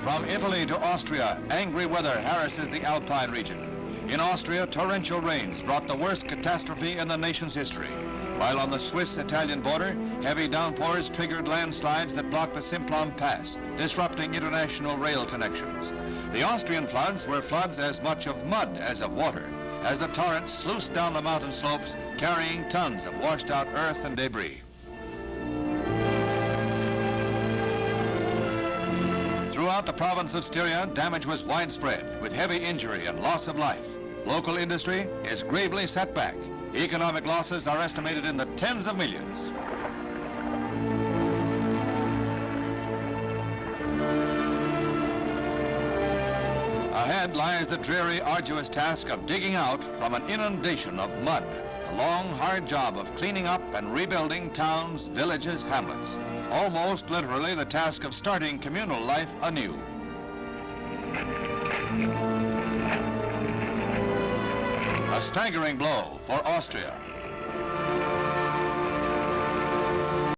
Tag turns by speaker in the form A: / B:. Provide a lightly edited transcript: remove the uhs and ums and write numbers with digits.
A: From Italy to Austria, angry weather harasses the Alpine region. In Austria, torrential rains brought the worst catastrophe in the nation's history. While on the Swiss-Italian border, heavy downpours triggered landslides that blocked the Simplon Pass, disrupting international rail connections. The Austrian floods were floods as much of mud as of water, as the torrents sluiced down the mountain slopes, carrying tons of washed-out earth and debris. Throughout the province of Styria, damage was widespread, with heavy injury and loss of life. Local industry is gravely set back. Economic losses are estimated in the tens of millions. Ahead lies the dreary, arduous task of digging out from an inundation of mud, a long, hard job of cleaning up and rebuilding towns, villages, hamlets. Almost literally the task of starting communal life anew. A staggering blow for Austria.